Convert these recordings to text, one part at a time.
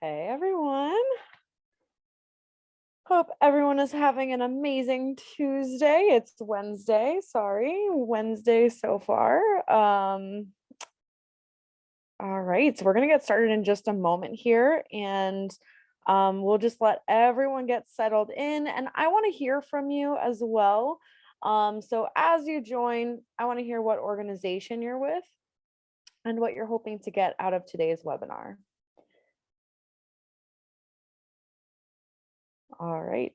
Hey everyone. Hope everyone is having an amazing Tuesday. It's Wednesday, Wednesday so far. All right, so we're gonna get started in just a moment here, and we'll just let everyone get settled in. And I want to hear from you as well. So as you join, I want to hear what organization you're with and what you're hoping to get out of today's webinar. All right.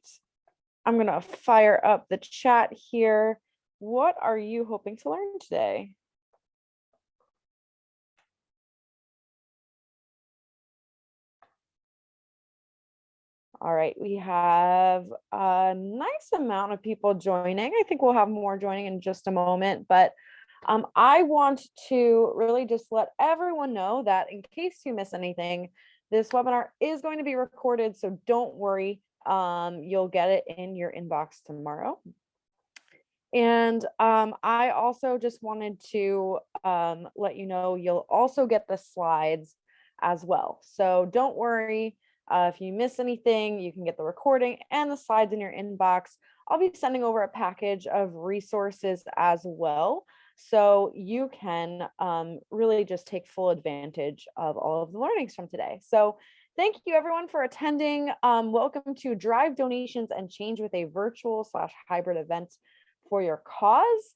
I'm going to fire up the chat here. What are you hoping to learn today? All right, we have a nice amount of people joining. I think we'll have more joining in just a moment, but I want to really just let everyone know that in case you miss anything, this webinar is going to be recorded, so don't worry. You'll get it in your inbox tomorrow. And I also just wanted to let you know you'll also get the slides as well. So don't worry if you miss anything, you can get the recording and the slides in your inbox. I'll be sending over a package of resources as well. So you can really just take full advantage of all of the learnings from today. So thank you everyone for attending. Welcome to Drive Donations and Change with a virtual/hybrid event for your cause.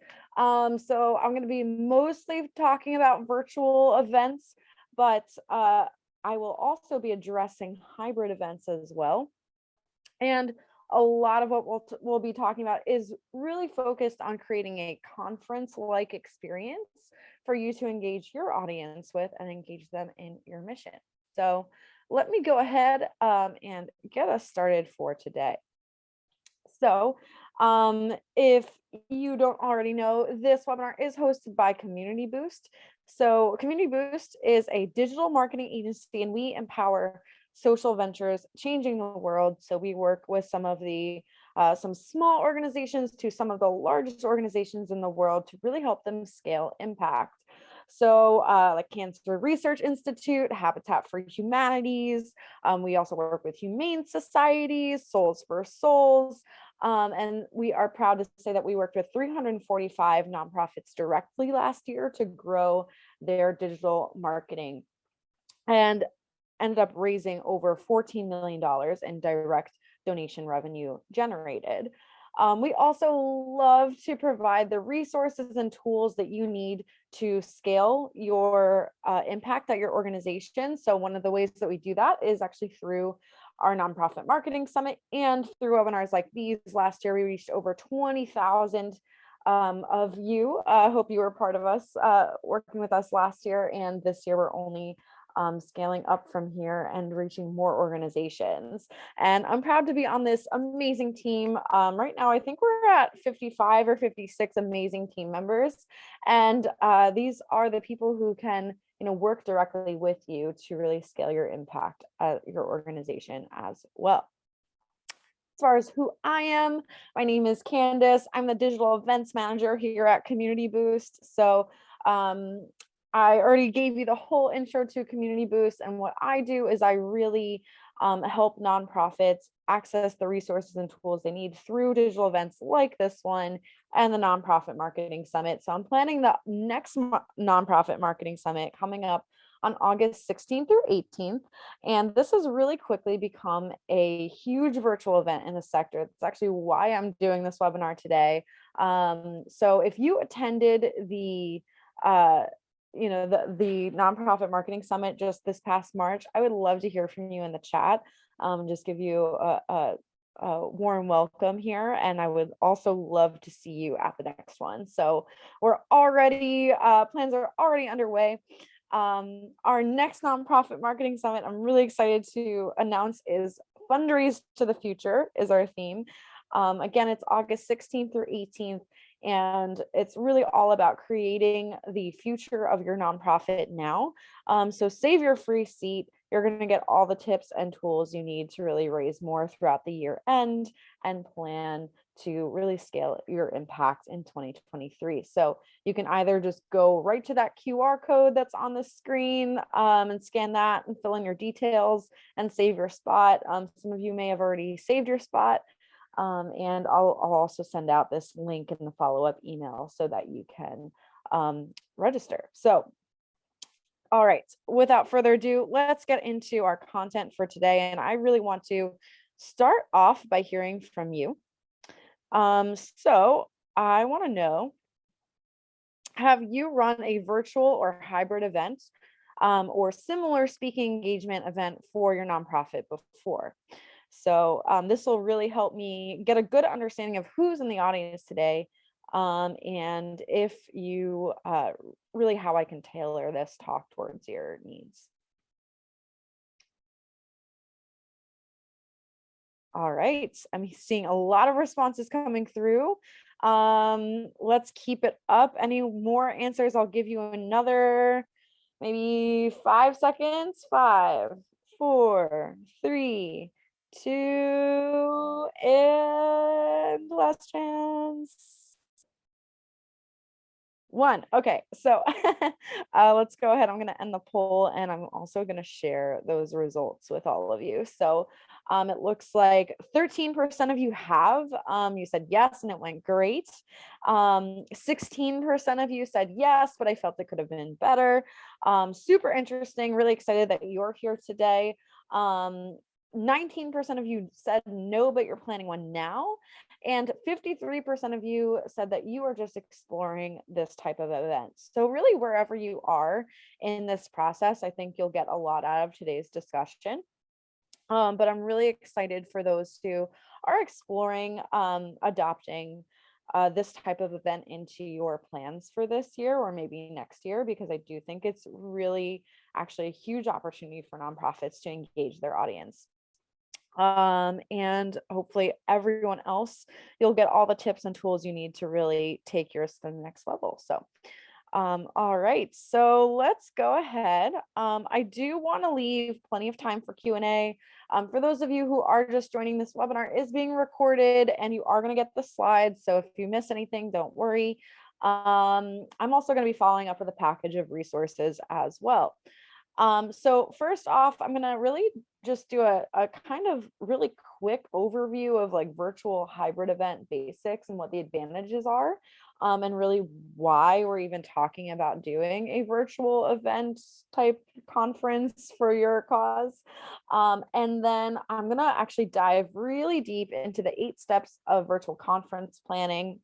So I'm going to be mostly talking about virtual events, but I will also be addressing hybrid events as well. And a lot of what we'll be talking about is really focused on creating a conference-like experience for you to engage your audience with and engage them in your mission. So let me go ahead and get us started for today. So if you don't already know, this webinar is hosted by Community Boost. So Community Boost is a digital marketing agency, and we empower social ventures changing the world. So we work with some of the some small organizations to some of the largest organizations in the world to really help them scale impact. So like Cancer Research Institute, Habitat for Humanities. We also work with humane societies, Souls for Souls. And we are proud to say that we worked with 345 nonprofits directly last year to grow their digital marketing and ended up raising over $14 million in direct donation revenue generated. We also love to provide the resources and tools that you need to scale your impact at your organization. So one of the ways that we do that is actually through our nonprofit marketing summit and through webinars like these. Last year, we reached over 20,000 of you. I hope you were part of us working with us last year. And this year, we're only scaling up from here and reaching more organizations. And I'm proud to be on this amazing team. Right now, I think we're at 55 or 56 amazing team members. And these are the people who can work directly with you to really scale your impact at your organization as well. As far as who I am, my name is Candace. I'm the digital events manager here at Community Boost. So I already gave you the whole intro to Community Boost, and what I do is I really help nonprofits access the resources and tools they need through digital events like this one and the Nonprofit Marketing Summit. So I'm planning the next Nonprofit Marketing Summit coming up on August 16th through 18th. And this has really quickly become a huge virtual event in the sector. That's actually why I'm doing this webinar today. So if you attended the the Nonprofit Marketing Summit just this past March, I would love to hear from you in the chat. Just give you a warm welcome here, and I would also love to see you at the next one. So we're already plans are already underway. Our next Nonprofit Marketing Summit, I'm really excited to announce, is Fundraise to the Future is our theme. Again, it's August 16th through 18th. And it's really all about creating the future of your nonprofit now. So save your free seat. You're going to get all the tips and tools you need to really raise more throughout the year end and plan to really scale your impact in 2023. So you can either just go right to that QR code that's on the screen and scan that and fill in your details and save your spot. Some of you may have already saved your spot. And I'll also send out this link in the follow-up email so that you can register. So, all right, without further ado, let's get into our content for today. And I really want to start off by hearing from you. So I want to know, have you run a virtual or hybrid event or similar speaking engagement event for your nonprofit before? So this will really help me get a good understanding of who's in the audience today, and if you really how I can tailor this talk towards your needs. All right, I'm seeing a lot of responses coming through. Let's keep it up. Any more answers? I'll give you another maybe 5 seconds. 5, 4, 3, 2, and last chance. 1. Okay, so let's go ahead. I'm going to end the poll, and I'm also going to share those results with all of you. So it looks like 13% of you have. You said yes, and it went great. 16% of you said yes, but I felt it could have been better. Super interesting. Really excited that you're here today. 19% of you said no, but you're planning one now. And 53% of you said that you are just exploring this type of event. So really, wherever you are in this process, I think you'll get a lot out of today's discussion. But I'm really excited for those who are exploring adopting this type of event into your plans for this year or maybe next year, because I do think it's really actually a huge opportunity for nonprofits to engage their audience. And hopefully everyone else, you'll get all the tips and tools you need to really take yours to the next level. So, all right, so let's go ahead. I do want to leave plenty of time for Q&A. For those of you who are just joining, this webinar is being recorded and you are going to get the slides. So if you miss anything, don't worry. I'm also going to be following up with a package of resources as well. So first off, I'm going to really just do a kind of really quick overview of like virtual hybrid event basics and what the advantages are, and really why we're even talking about doing a virtual event type conference for your cause. And then I'm going to actually dive really deep into the 8 steps of virtual conference planning.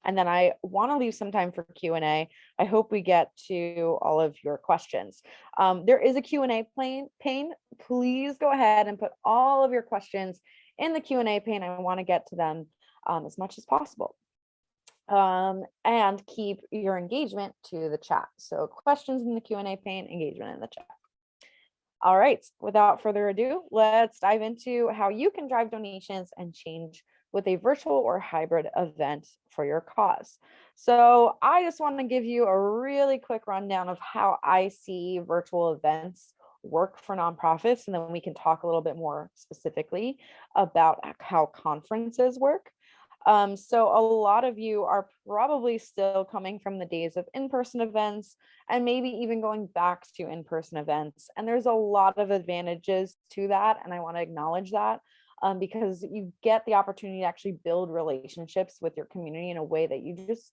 And then I want to leave some time for Q&A. I hope we get to all of your questions. There is a Q&A pane. Please go ahead and put all of your questions in the Q&A pane. I want to get to them as much as possible. And keep your engagement to the chat. So questions in the Q&A pane, engagement in the chat. All right, without further ado, let's dive into how you can drive donations and change with a virtual or hybrid event for your cause. So I just want to give you a really quick rundown of how I see virtual events work for nonprofits, and then we can talk a little bit more specifically about how conferences work. So a lot of you are probably still coming from the days of in-person events and maybe even going back to in-person events. And there's a lot of advantages to that. And I want to acknowledge that because you get the opportunity to actually build relationships with your community in a way that you just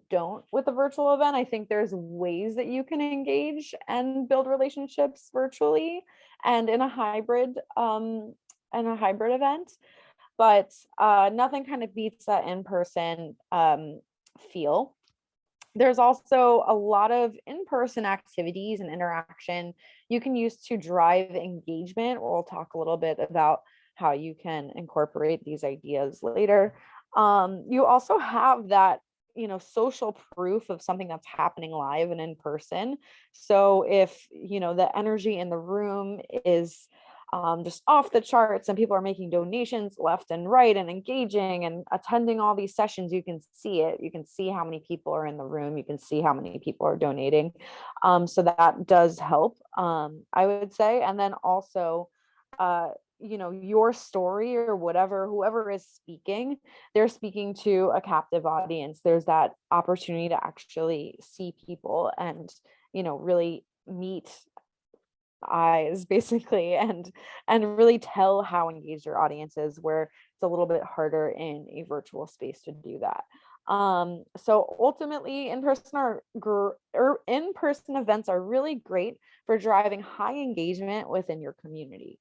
don't with a virtual event. I think there's ways that you can engage and build relationships virtually and in a hybrid event. But nothing kind of beats that in-person feel. There's also a lot of in-person activities and interaction you can use to drive engagement. We'll talk a little bit about how you can incorporate these ideas later. You also have that, social proof of something that's happening live and in person. So if, the energy in the room is just off the charts and people are making donations left and right and engaging and attending all these sessions, you can see it. You can see how many people are in the room. You can see how many people are donating. So that does help, I would say. And then also your story or whatever, whoever is speaking, they're speaking to a captive audience. There's that opportunity to actually see people and, really meet eyes basically, and really tell how engaged your audience is, where it's a little bit harder in a virtual space to do that. So ultimately, in-person events are really great for driving high engagement within your community.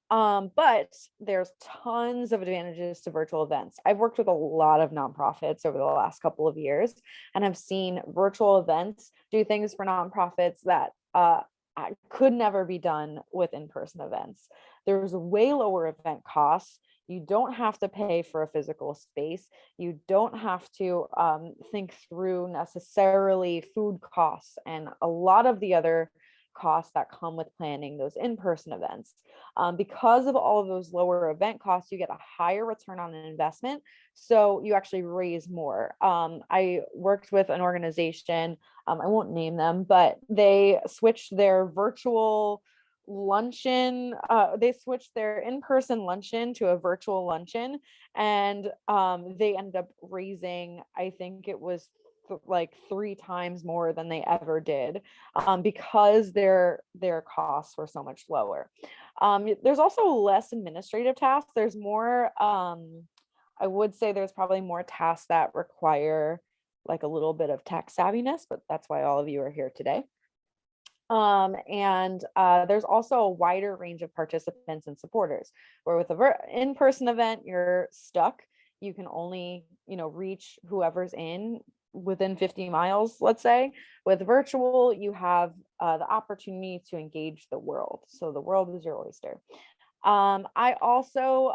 But there's tons of advantages to virtual events. I've worked with a lot of nonprofits over the last couple of years, and I've seen virtual events do things for nonprofits that could never be done with in-person events. There's way lower event costs. You don't have to pay for a physical space. You don't have to think through necessarily food costs and a lot of the other costs that come with planning those in-person events. Because of all of those lower event costs, you get a higher return on an investment. So you actually raise more. I worked with an organization, I won't name them, but they switched their virtual luncheon, they switched their in-person luncheon to a virtual luncheon, and they ended up raising, I think it was like 3 times more than they ever did, because their costs were so much lower. There's also less administrative tasks. There's more, I would say there's probably more tasks that require like a little bit of tech savviness, but that's why all of you are here today. And there's also a wider range of participants and supporters, where with a in-person event, you're stuck. You can only, reach whoever's within 50 miles, let's say. With virtual, you have the opportunity to engage the world. So the world is your oyster. I also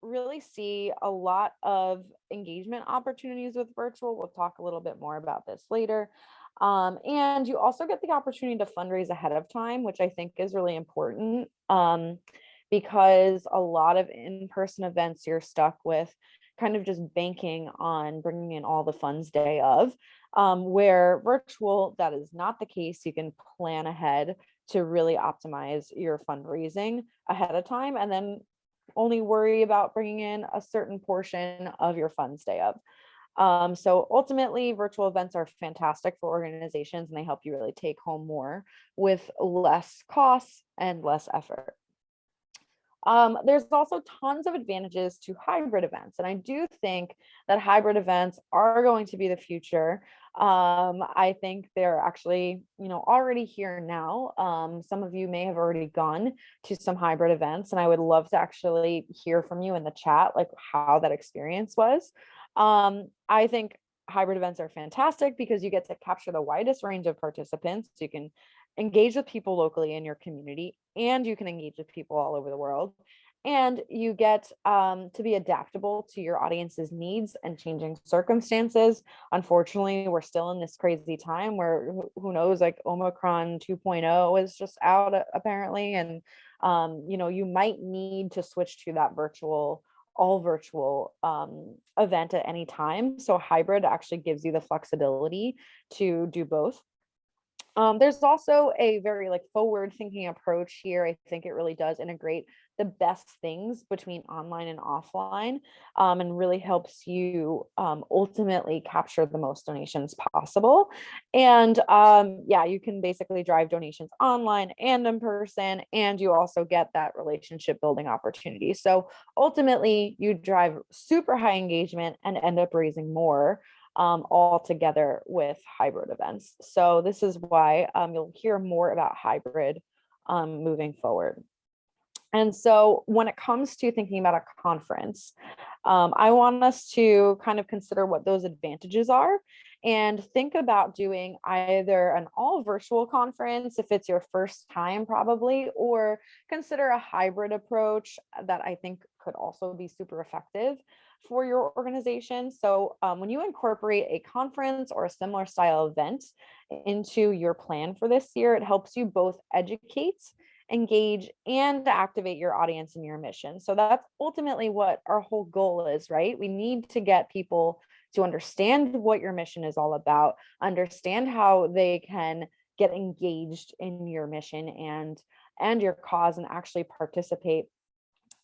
really see a lot of engagement opportunities with virtual. We'll talk a little bit more about this later. And you also get the opportunity to fundraise ahead of time, which I think is really important, because a lot of in-person events you're stuck with kind of just banking on bringing in all the funds day of, where virtual, that is not the case. You can plan ahead to really optimize your fundraising ahead of time, and then only worry about bringing in a certain portion of your funds day of. So ultimately, virtual events are fantastic for organizations, and they help you really take home more with less costs and less effort. There's also tons of advantages to hybrid events, and I do think that hybrid events are going to be the future. I think they're actually, already here now. Some of you may have already gone to some hybrid events, and I would love to actually hear from you in the chat, like how that experience was. I think hybrid events are fantastic because you get to capture the widest range of participants. You can engage with people locally in your community, and you can engage with people all over the world. And you get to be adaptable to your audience's needs and changing circumstances. Unfortunately, we're still in this crazy time where who knows, like Omicron 2.0 is just out apparently. And, you might need to switch to that all virtual event at any time. So hybrid actually gives you the flexibility to do both. There's also a very forward thinking approach here. I think it really does integrate the best things between online and offline, and really helps you ultimately capture the most donations possible. And yeah, you can basically drive donations online and in person, and you also get that relationship building opportunity. So ultimately, you drive super high engagement and end up raising more all together with hybrid events. So this is why you'll hear more about hybrid moving forward. And so when it comes to thinking about a conference, I want us to kind of consider what those advantages are and think about doing either an all virtual conference if it's your first time probably, or consider a hybrid approach that I think could also be super effective for your organization. So when you incorporate a conference or a similar style event into your plan for this year, it helps you both educate, engage, and activate your audience and your mission. So that's ultimately what our whole goal is, right? We need to get people to understand what your mission is all about, understand how they can get engaged in your mission, and your cause and actually participate.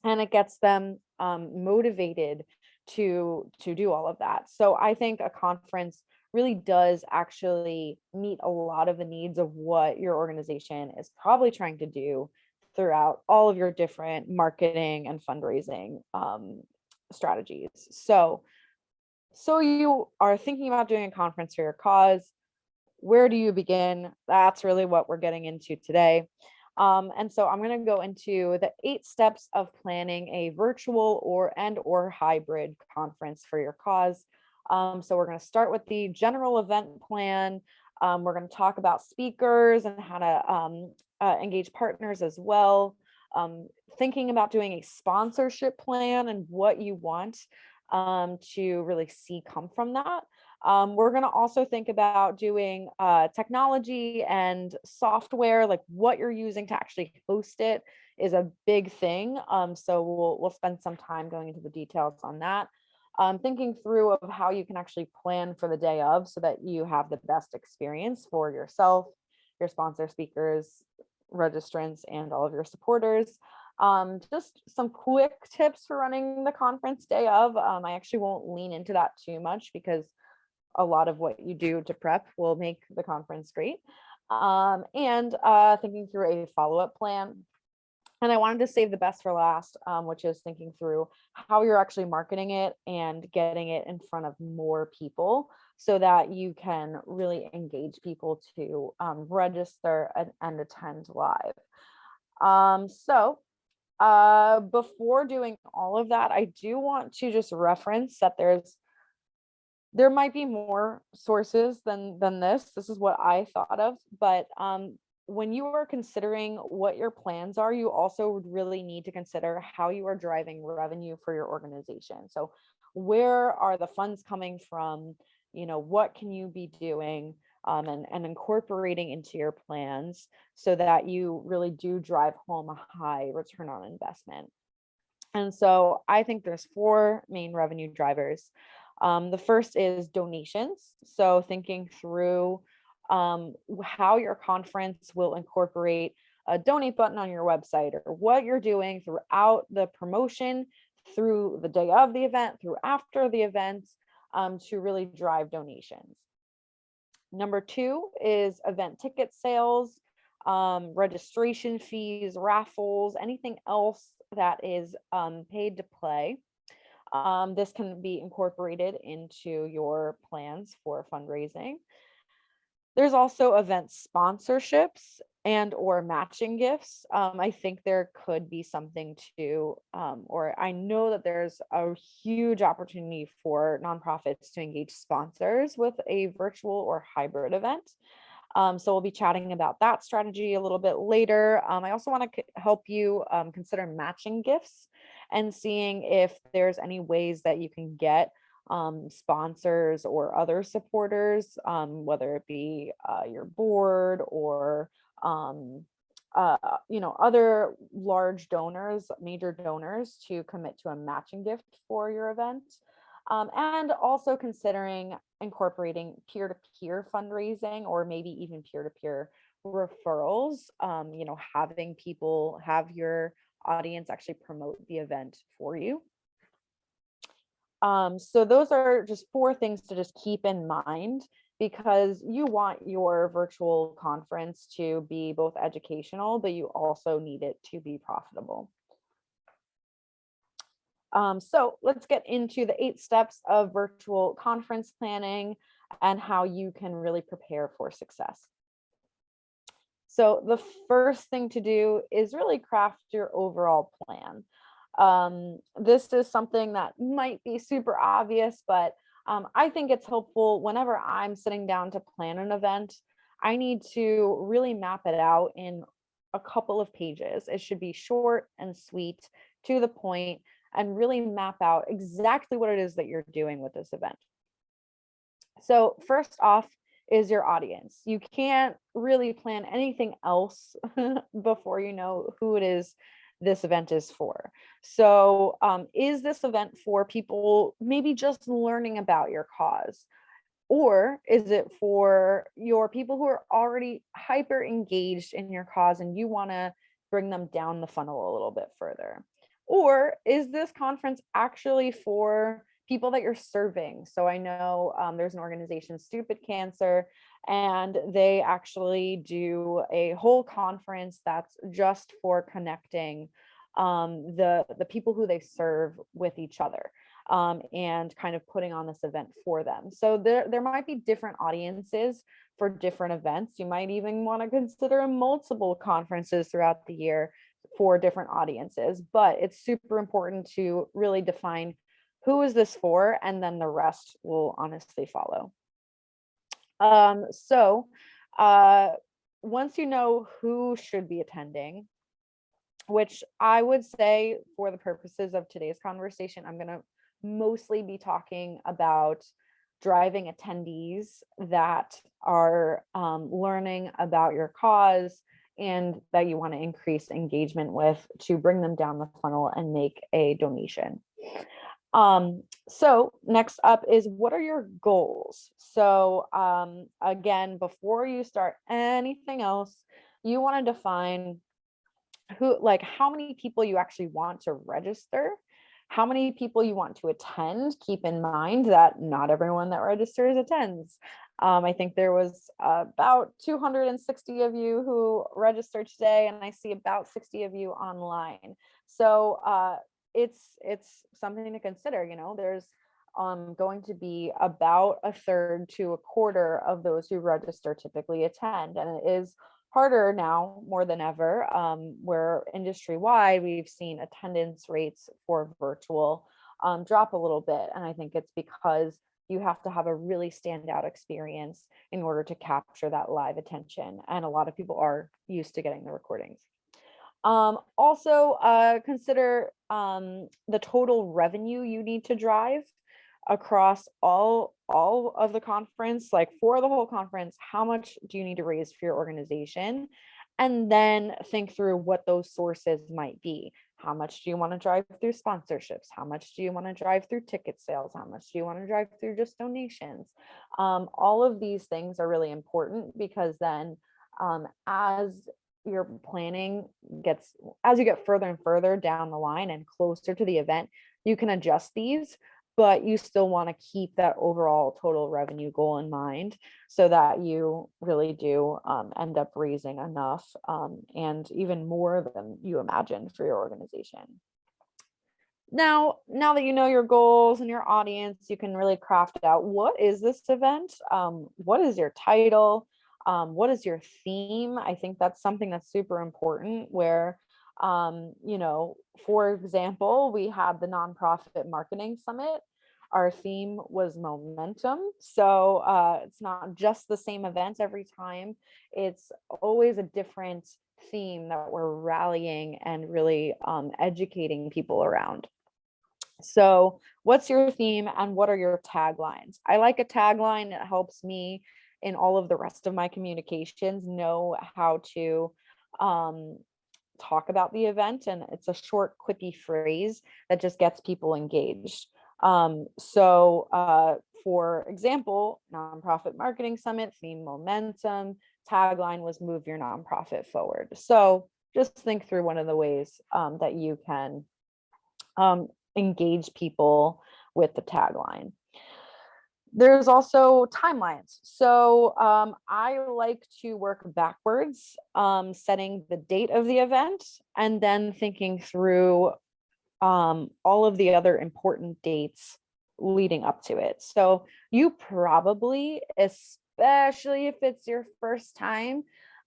And it gets them motivated to do all of that. So I think a conference really does actually meet a lot of the needs of what your organization is probably trying to do throughout all of your different marketing and fundraising strategies. So you are thinking about doing a conference for your cause. Where do you begin? That's really what we're getting into today. And so I'm going to go into the 8 steps of planning a virtual or hybrid conference for your cause. So we're going to start with the general event plan. We're going to talk about speakers and how to engage partners as well. Thinking about doing a sponsorship plan and what you want to really see come from that. We're going to also think about doing technology and software, like what you're using to actually host it is a big thing. So we'll spend some time going into the details on that. Thinking through of how you can actually plan for the day of so that you have the best experience for yourself, your sponsor, speakers, registrants, and all of your supporters. Just some quick tips for running the conference day of. I actually won't lean into that too much because a lot of what you do to prep will make the conference great. And thinking through a follow-up plan. And I wanted to save the best for last, which is thinking through how you're actually marketing it and getting it in front of more people so that you can really engage people to register and attend live. Before doing all of that, I do want to just reference that there might be more sources than this. This is what I thought of, but when you are considering what your plans are, you also would really need to consider how you are driving revenue for your organization. So where are the funds coming from? What can you be doing and incorporating into your plans so that you really do drive home a high return on investment? And so I think there's 4 main revenue drivers. The first is donations. So thinking through how your conference will incorporate a donate button on your website or what you're doing throughout the promotion, through the day of the event, through after the event, to really drive donations. Number 2 is event ticket sales, registration fees, raffles, anything else that is paid to play. This can be incorporated into your plans for fundraising. There's also event sponsorships and or matching gifts. I think there could be something to, or I know that there's a huge opportunity for nonprofits to engage sponsors with a virtual or hybrid event. So we'll be chatting about that strategy a little bit later. I also want to help you consider matching gifts and seeing if there's any ways that you can get sponsors or other supporters, whether it be your board or other large donors, major donors, to commit to a matching gift for your event. And also considering incorporating peer-to-peer fundraising or maybe even peer-to-peer referrals, having people have your audience actually promote the event for you. So those are just 4 things to just keep in mind because you want your virtual conference to be both educational, but you also need it to be profitable. So let's get into the 8 steps of virtual conference planning and how you can really prepare for success. So the first thing to do is really craft your overall plan. This is something that might be super obvious, but I think it's helpful whenever I'm sitting down to plan an event. I need to really map it out in a couple of pages. It should be short and sweet, to the point, and really map out exactly what it is that you're doing with this event. So first off is your audience. You can't really plan anything else before you know who it is this event is for. So is this event for people maybe just learning about your cause? Or is it for your people who are already hyper engaged in your cause and you want to bring them down the funnel a little bit further? Or is this conference actually for people that you're serving? So I know there's an organization, Stupid Cancer, and they actually do a whole conference that's just for connecting the people who they serve with each other, and kind of putting on this event for them. So there might be different audiences for different events. You might even want to consider multiple conferences throughout the year for different audiences, but it's super important to really define who is this for, and then the rest will honestly follow. So once you know who should be attending, which I would say for the purposes of today's conversation, I'm going to mostly be talking about driving attendees that are learning about your cause and that you want to increase engagement with to bring them down the funnel and make a donation. So next up is, what are your goals? So again, before you start anything else, you want to define how many people you actually want to register, how many people you want to attend. Keep in mind that not everyone that registers attends. I think there was about 260 of you who registered today, and I see about 60 of you online. So it's something to consider. There's going to be about a third to a quarter of those who register typically attend, and it is harder now more than ever, where industry-wide we've seen attendance rates for virtual drop a little bit. And I think it's because you have to have a really standout experience in order to capture that live attention. And a lot of people are used to getting the recordings. Also, consider the total revenue you need to drive across all of the conference. Like for the whole conference, how much do you need to raise for your organization? And then think through what those sources might be. How much do you want to drive through sponsorships? How much do you want to drive through ticket sales? How much do you want to drive through just donations? All of these things are really important, because then as your planning as you get further and further down the line and closer to the event, you can adjust these, but you still want to keep that overall total revenue goal in mind, so that you really do end up raising enough, and even more than you imagined for your organization. Now that you know your goals and your audience, you can really craft out, what is this event? What is your title? What is your theme? I think that's something that's super important, where for example, we had the Nonprofit Marketing Summit. Our theme was momentum. So it's not just the same event every time. It's always a different theme that we're rallying and really educating people around. So what's your theme and what are your taglines? I like a tagline. It helps me in all of the rest of my communications know how to talk about the event, and it's a short, quippy phrase that just gets people engaged. For example, Nonprofit Marketing Summit, theme momentum, tagline was move your nonprofit forward. So just think through one of the ways that you can engage people with the tagline. There's also timelines. So I like to work backwards, setting the date of the event and then thinking through all of the other important dates leading up to it. So you probably, especially if it's your first time,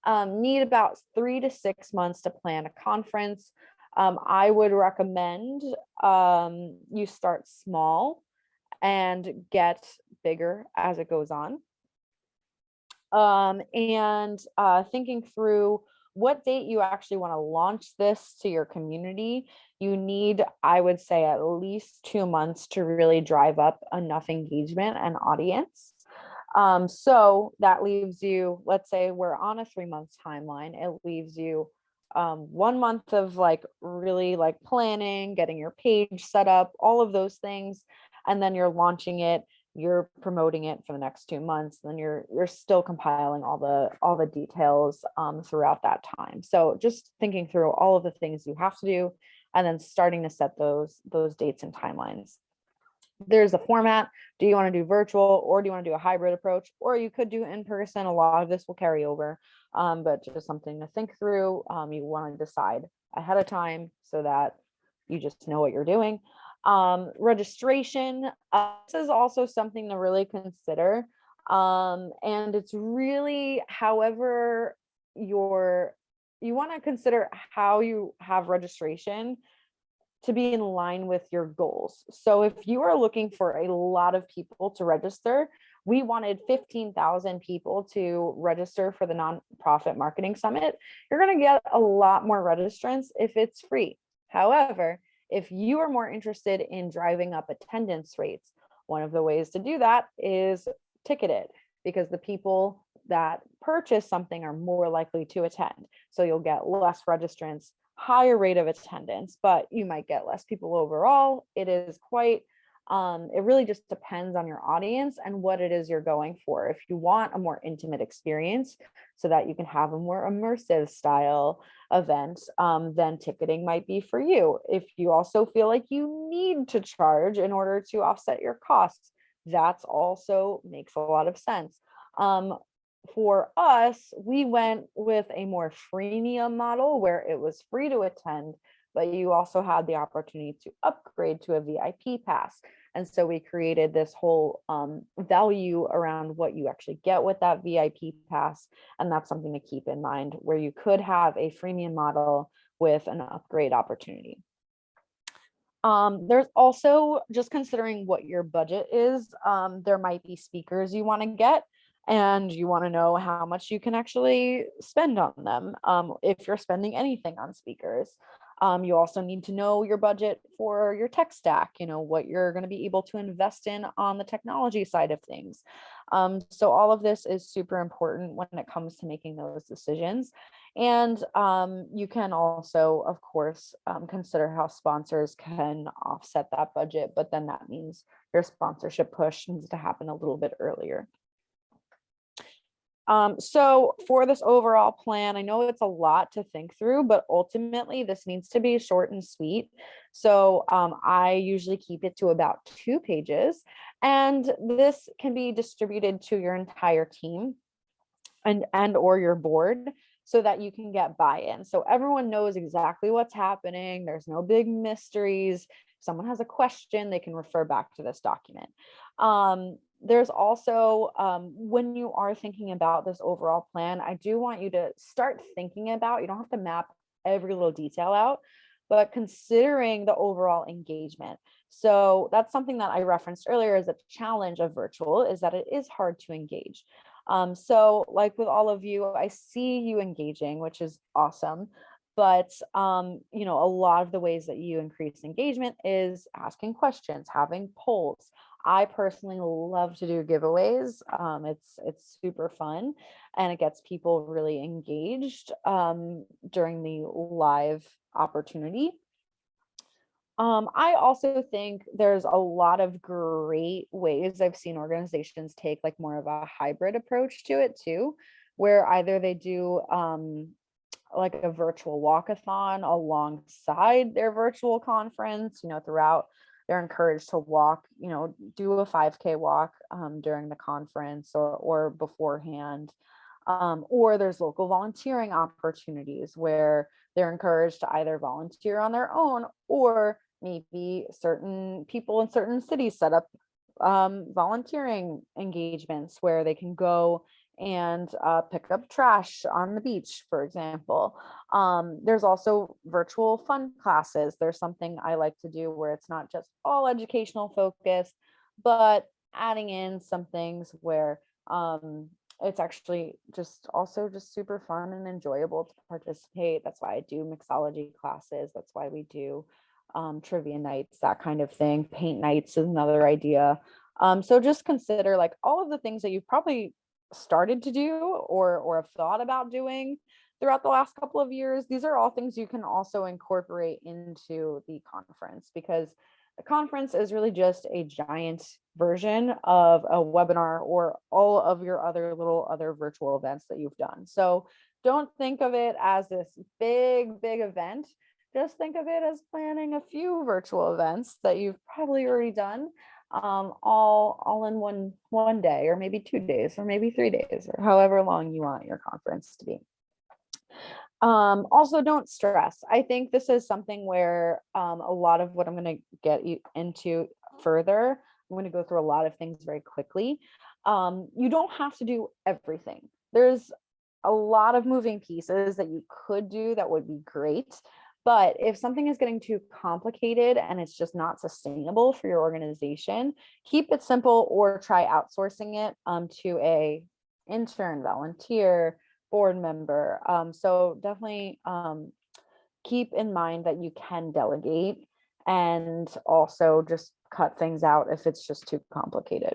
need about 3 to 6 months to plan a conference. I would recommend you start small and get bigger as it goes on. And thinking through what date you actually want to launch this to your community. You need, I would say, at least 2 months to really drive up enough engagement and audience. So that leaves you, let's say we're on a 3-month timeline. It leaves you 1 month of really planning, getting your page set up, all of those things. And then you're launching it you're promoting it for the next 2 months, then you're still compiling all the details throughout that time. So just thinking through all of the things you have to do, and then starting to set those dates and timelines. There's a format. Do you want to do virtual, or do you want to do a hybrid approach, or you could do in person? A lot of this will carry over, but just something to think through. You want to decide ahead of time so that you just know what you're doing. Registration, this is also something to really consider. And it's really, however, you want to consider how you have registration to be in line with your goals. So if you are looking for a lot of people to register, we wanted 15,000 people to register for the Nonprofit Marketing Summit. You're going to get a lot more registrants if it's free. However, if you are more interested in driving up attendance rates, one of the ways to do that is ticketed, because the people that purchase something are more likely to attend. So you'll get less registrants, higher rate of attendance, but you might get less people overall. It is quite, it really just depends on your audience and what it is you're going for. If you want a more intimate experience so that you can have a more immersive style event, then ticketing might be for you. If you also feel like you need to charge in order to offset your costs, that's also makes a lot of sense. For us, we went with a more freemium model where it was free to attend, but you also had the opportunity to upgrade to a VIP pass. And so we created this whole value around what you actually get with that VIP pass. And that's something to keep in mind, where you could have a freemium model with an upgrade opportunity. There's also, just considering what your budget is, there might be speakers you want to get, and you want to know how much you can actually spend on them, if you're spending anything on speakers. You also need to know your budget for your tech stack, what you're going to be able to invest in on the technology side of things. So all of this is super important when it comes to making those decisions. And you can also, of course, consider how sponsors can offset that budget, but then that means your sponsorship push needs to happen a little bit earlier. So for this overall plan, I know it's a lot to think through, but ultimately this needs to be short and sweet. So I usually keep it to about 2 pages, and this can be distributed to your entire team and or your board, so that you can get buy-in. So everyone knows exactly what's happening. There's no big mysteries. If someone has a question, they can refer back to this document. There's also, when you are thinking about this overall plan, I do want you to start thinking about, you don't have to map every little detail out, but considering the overall engagement. So that's something that I referenced earlier, is a challenge of virtual, is that it is hard to engage. So like with all of you, I see you engaging, which is awesome. But a lot of the ways that you increase engagement is asking questions, having polls. I personally love to do giveaways. It's super fun, and it gets people really engaged during the live opportunity. I also think there's a lot of great ways I've seen organizations take like more of a hybrid approach to it too, where either they do like a virtual walkathon alongside their virtual conference, throughout. They're encouraged to walk, do a 5K walk during the conference or beforehand. Or there's local volunteering opportunities where they're encouraged to either volunteer on their own, or maybe certain people in certain cities set up volunteering engagements where they can go and pick up trash on the beach, for example. There's also virtual fun classes. There's something I like to do where it's not just all educational focused, but adding in some things where it's actually just super fun and enjoyable to participate. That's why I do mixology classes. That's why we do trivia nights, that kind of thing. Paint nights is another idea. So just consider like all of the things that you've probably started to do or have thought about doing throughout the last couple of years. These are all things you can also incorporate into the conference, because a conference is really just a giant version of a webinar or all of your other virtual events that you've done. So don't think of it as this big event. Just think of it as planning a few virtual events that you've probably already done, all in one day, or maybe 2 days, or maybe 3 days, or however long you want your conference to be. Also, don't stress. I think this is something where a lot of what I'm going to get you into further, I'm going to go through a lot of things very quickly. You don't have to do everything. There's a lot of moving pieces that you could do that would be great. But if something is getting too complicated and it's just not sustainable for your organization, keep it simple or try outsourcing it to a intern, volunteer, board member. So definitely keep in mind that you can delegate, and also just cut things out if it's just too complicated.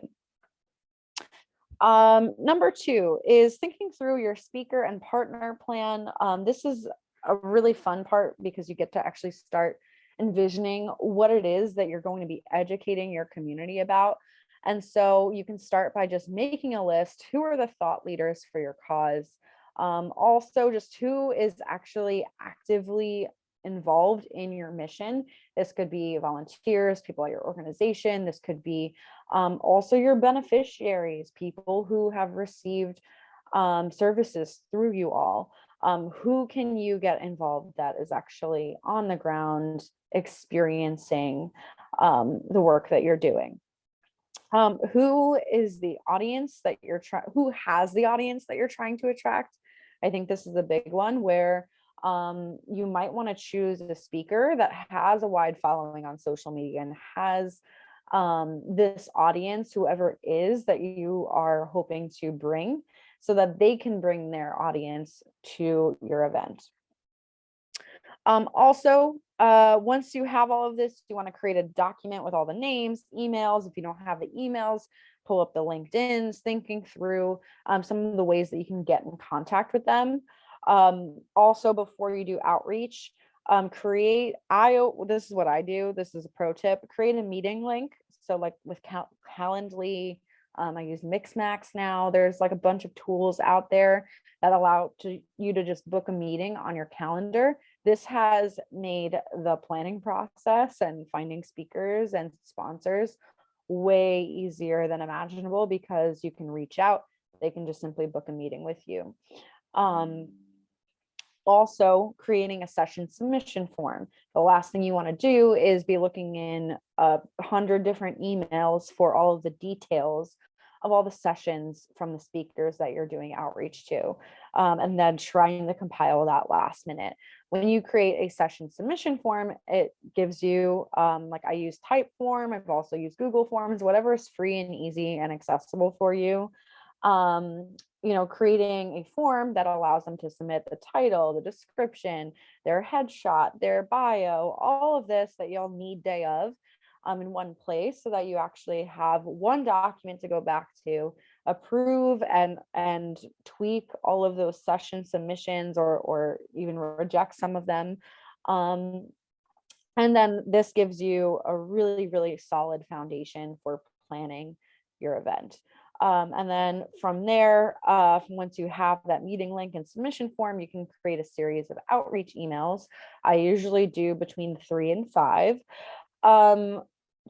Number 2 is thinking through your speaker and partner plan. This is a really fun part because you get to actually start envisioning what it is that you're going to be educating your community about. And so you can start by just making a list. Who are the thought leaders for your cause? Also, just who is actually actively involved in your mission. This could be volunteers, people at your organization. This could be also your beneficiaries, people who have received services through you all. Who can you get involved that is actually on the ground experiencing the work that you're doing? Who is the audience that who has the audience that you're trying to attract? I think this is a big one where you might want to choose a speaker that has a wide following on social media and has this audience, whoever it is that you are hoping to bring, so that they can bring their audience to your event. Also, once you have all of this, you want to create a document with all the names, emails. If you don't have the emails, pull up the LinkedIn's, thinking through some of the ways that you can get in contact with them. Also, before you do outreach, this is what I do. This is a pro tip: create a meeting link. So like with Calendly, I use Mixmax now. There's like a bunch of tools out there that allow you to just book a meeting on your calendar. This has made the planning process and finding speakers and sponsors way easier than imaginable, because you can reach out, they can just simply book a meeting with you. Also, creating a session submission form. The last thing you want to do is be looking in 100 different emails for all of the details of all the sessions from the speakers that you're doing outreach to, and then trying to compile that last minute. When you create a session submission form, it gives you, like I use Typeform, I've also used Google Forms, whatever is free and easy and accessible for you. Creating a form that allows them to submit the title, the description, their headshot, their bio, all of this that you'll need day of in one place, so that you actually have one document to go back to, approve and tweak all of those session submissions, or even reject some of them. And then this gives you a really, really solid foundation for planning your event. And then from there, once you have that meeting link and submission form, you can create a series of outreach emails. I usually do between 3 and 5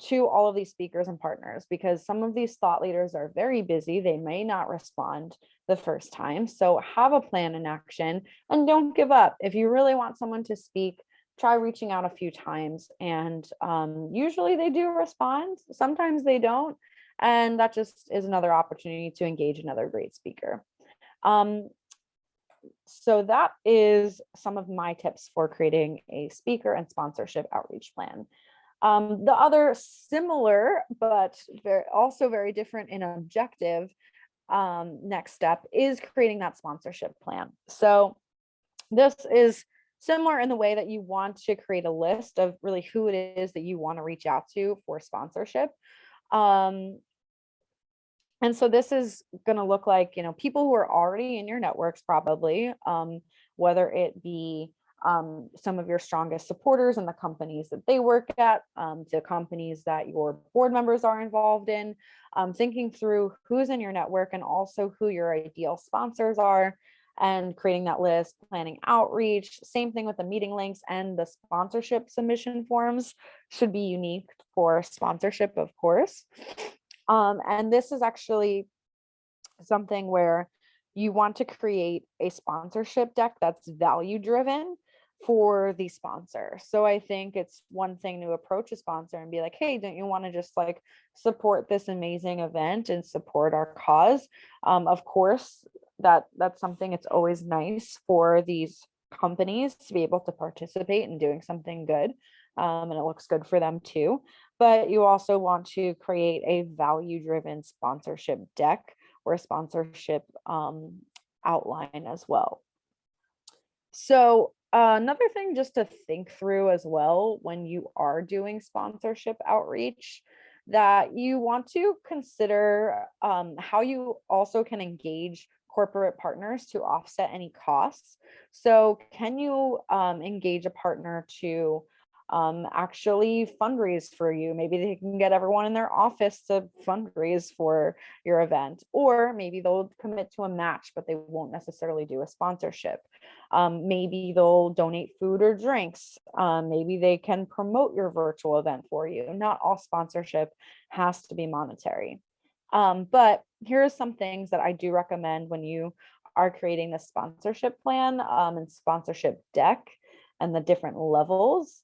to all of these speakers and partners, because some of these thought leaders are very busy. They may not respond the first time. So have a plan in action and don't give up. If you really want someone to speak, try reaching out a few times, and usually they do respond. Sometimes they don't. And that just is another opportunity to engage another great speaker. So that is some of my tips for creating a speaker and sponsorship outreach plan. The other similar, but also very different in objective, next step is creating that sponsorship plan. So this is similar in the way that you want to create a list of really who it is that you want to reach out to for sponsorship. And so this is going to look like, people who are already in your networks, probably, whether it be some of your strongest supporters and the companies that they work at, to companies that your board members are involved in, thinking through who's in your network and also who your ideal sponsors are, and creating that list, planning outreach. Same thing with the meeting links, and the sponsorship submission forms should be unique for sponsorship, of course. And this is actually something where you want to create a sponsorship deck that's value driven for the sponsor. So I think it's one thing to approach a sponsor and be like, hey, don't you want to just like support this amazing event and support our cause? Of course, that's something, it's always nice for these companies to be able to participate in doing something good. And it looks good for them too. But you also want to create a value driven sponsorship deck or a sponsorship outline as well. So another thing just to think through as well when you are doing sponsorship outreach, that you want to consider how you also can engage corporate partners to offset any costs. So can you engage a partner to actually fundraise for you? Maybe they can get everyone in their office to fundraise for your event, or maybe they'll commit to a match, but they won't necessarily do a sponsorship. Maybe they'll donate food or drinks. Maybe they can promote your virtual event for you. Not all sponsorship has to be monetary. But here are some things that I do recommend when you are creating the sponsorship plan and sponsorship deck, and the different levels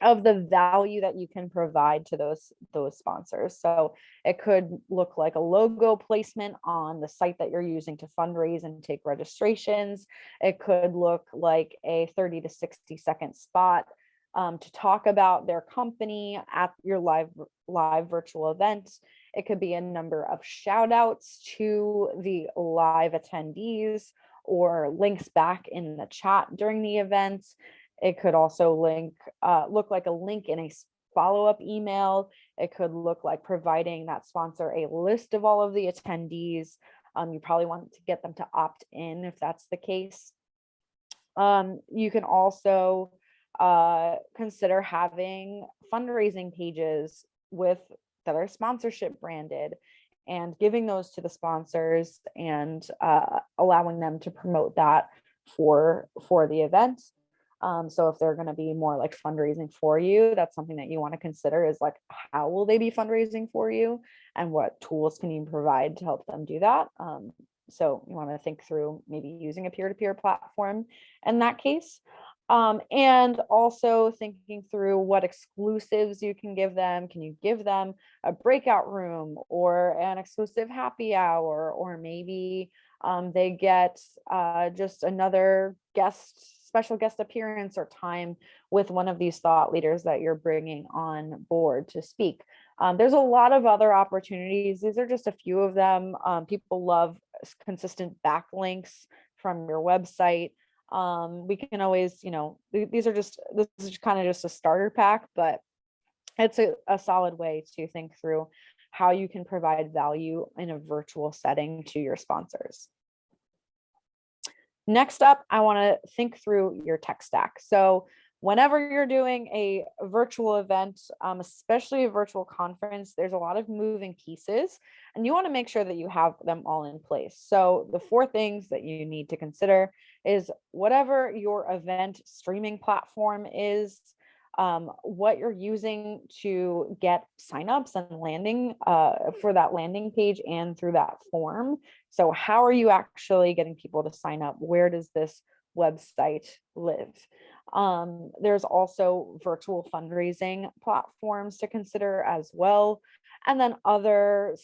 of the value that you can provide to those sponsors. So it could look like a logo placement on the site that you're using to fundraise and take registrations. It could look like a 30 to 60-second spot to talk about their company at your live virtual event. It could be a number of shout outs to the live attendees or links back in the chat during the event. It could also look like a link in a follow-up email. It could look like providing that sponsor a list of all of the attendees. You probably want to get them to opt in if that's the case. You can also consider having fundraising pages that are sponsorship branded, and giving those to the sponsors and allowing them to promote that for the event. So if they're going to be more like fundraising for you, that's something that you want to consider, is like, how will they be fundraising for you and what tools can you provide to help them do that? So you want to think through maybe using a peer-to-peer platform in that case. And also thinking through what exclusives you can give them. Can you give them a breakout room or an exclusive happy hour, or maybe they get just another special guest appearance or time with one of these thought leaders that you're bringing on board to speak. There's a lot of other opportunities. These are just a few of them. People love consistent backlinks from your website. We can always, this is kind of just a starter pack, but it's a solid way to think through how you can provide value in a virtual setting to your sponsors. Next up, I want to think through your tech stack. So whenever you're doing a virtual event, especially a virtual conference, there's a lot of moving pieces, and you want to make sure that you have them all in place. So the 4 things that you need to consider is whatever your event streaming platform is, what you're using to get signups and landing for that landing page and through that form. So how are you actually getting people to sign up? Where does this website live? There's also virtual fundraising platforms to consider as well. And then other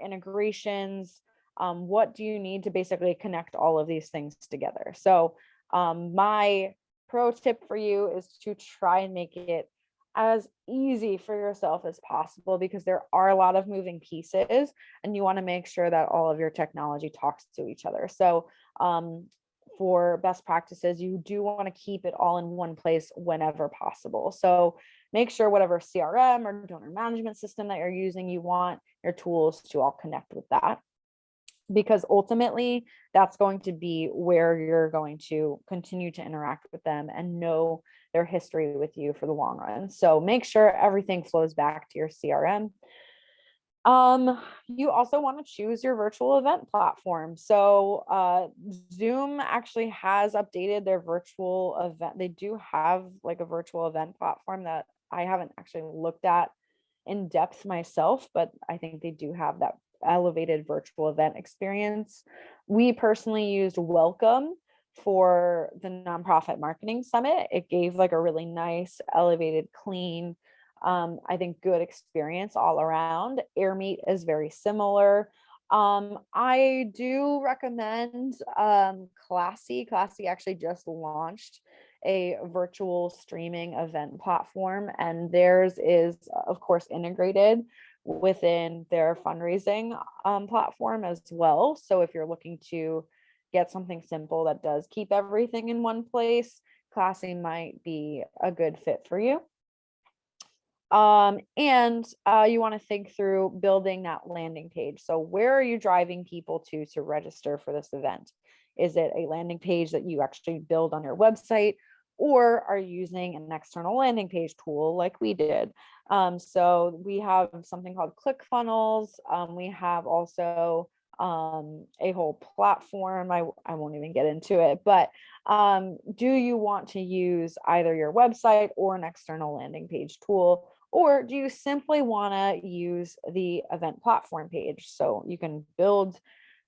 integrations. What do you need to basically connect all of these things together? So my pro tip for you is to try and make it as easy for yourself as possible, because there are a lot of moving pieces and you want to make sure that all of your technology talks to each other. So for best practices, you do want to keep it all in one place whenever possible. So make sure whatever CRM or donor management system that you're using, you want your tools to all connect with that. because ultimately that's going to be where you're going to continue to interact with them and know their history with you for the long run. So make sure everything flows back to your CRM. You also want to choose your virtual event platform. So Zoom actually has updated their virtual event. They do have like a virtual event platform that I haven't actually looked at in depth myself, but I think they do have that elevated virtual event experience. We personally used Welcome for the Nonprofit Marketing Summit. It gave like a really nice, elevated, clean, I think good experience all around. AirMeet is very similar. I do recommend Classy. Classy actually just launched a virtual streaming event platform, and theirs is, of course, integrated within their fundraising platform as well. So if you're looking to get something simple that does keep everything in one place, Classy might be a good fit for you. And you want to think through building that landing page. So where are you driving people to register for this event? Is it a landing page that you actually build on your website, or are you using an external landing page tool like we did? So we have something called ClickFunnels. We have also a whole platform. I won't even get into it, but do you want to use either your website or an external landing page tool? Or do you simply want to use the event platform page? So you can build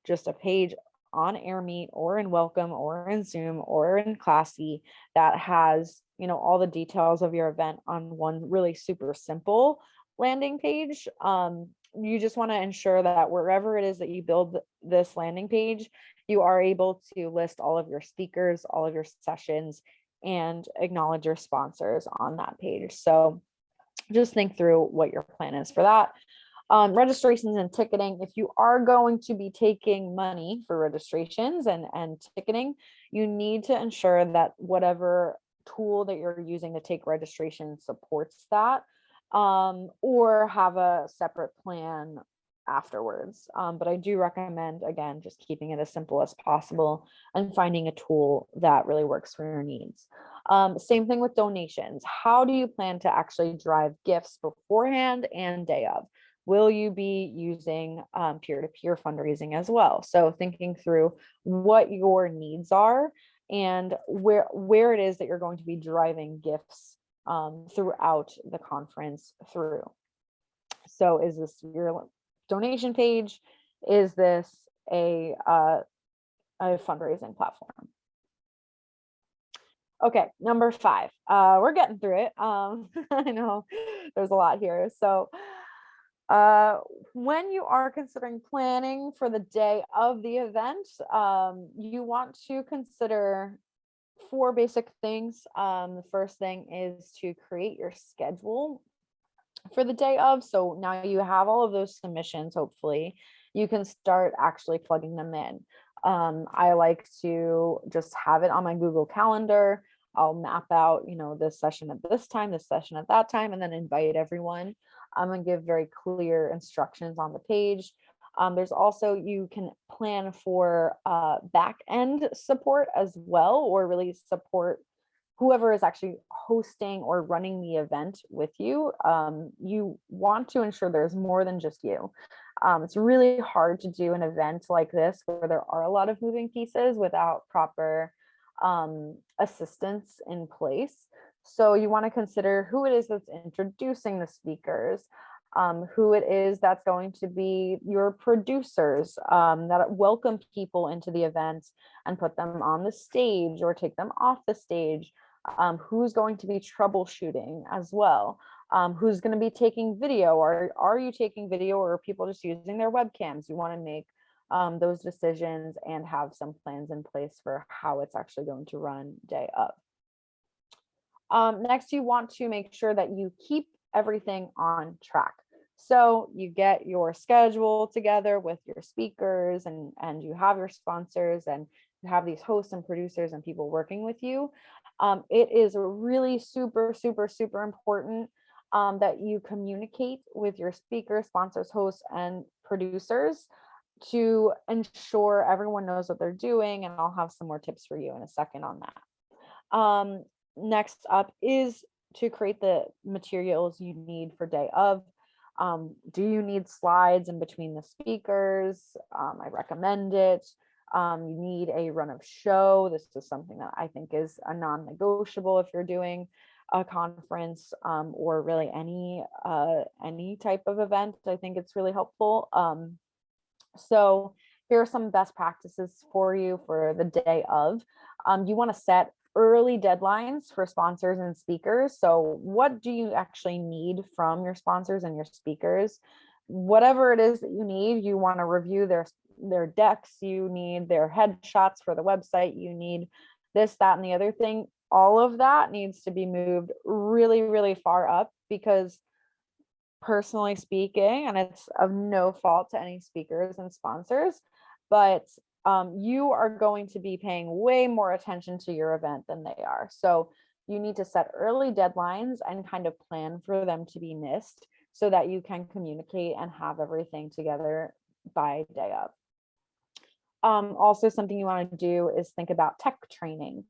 just a page on AirMeet or in Welcome or in Zoom or in Classy that has, all the details of your event on one really super simple landing page. You just want to ensure that wherever it is that you build this landing page, you are able to list all of your speakers, all of your sessions, and acknowledge your sponsors on that page. So just think through what your plan is for that. Registrations and ticketing. If you are going to be taking money for registrations and ticketing, you need to ensure that whatever tool that you're using to take registration supports that, or have a separate plan afterwards. But I do recommend, again, just keeping it as simple as possible and finding a tool that really works for your needs. Same thing with donations. How do you plan to actually drive gifts beforehand and day of? Will you be using peer-to-peer fundraising as well? So thinking through what your needs are and where it is that you're going to be driving gifts throughout the conference through. So is this your donation page? Is this a fundraising platform? Okay, number 5. We're getting through it. I know there's a lot here. So when you are considering planning for the day of the event, you want to consider 4 basic things. The first thing is to create your schedule for the day of. So now you have all of those submissions, hopefully you can start actually plugging them in. I like to just have it on my Google Calendar. I'll map out, this session at this time, this session at that time, and then invite everyone. I'm going to give very clear instructions on the page. There's also, you can plan for back end support as well, or really support whoever is actually hosting or running the event with you. You want to ensure there's more than just you. It's really hard to do an event like this where there are a lot of moving pieces without proper assistance in place. So you want to consider who it is that's introducing the speakers, who it is that's going to be your producers that welcome people into the event and put them on the stage or take them off the stage, who's going to be troubleshooting as well, who's going to be taking video, or are you taking video, or are people just using their webcams? You want to make those decisions and have some plans in place for how it's actually going to run day of. Next, you want to make sure that you keep everything on track. So you get your schedule together with your speakers and you have your sponsors and you have these hosts and producers and people working with you. It is really super, super, super important that you communicate with your speakers, sponsors, hosts, and producers to ensure everyone knows what they're doing, and I'll have some more tips for you in a second on that. Next up is to create the materials you need for day of. Do you need slides in between the speakers? I recommend it. You need a run of show. This is something that I think is a non-negotiable if you're doing a conference, or really any type of event. I think it's really helpful. So here are some best practices for you for the day of. You want to set early deadlines for sponsors and speakers. So what do you actually need from your sponsors and your speakers? Whatever it is that you need, you want to review their decks, you need their headshots for the website, you need this, that, and the other thing. All of that needs to be moved really, really far up, because personally speaking, and it's of no fault to any speakers and sponsors, but you are going to be paying way more attention to your event than they are. So you need to set early deadlines and kind of plan for them to be missed so that you can communicate and have everything together by day of. Also, something you want to do is think about tech training.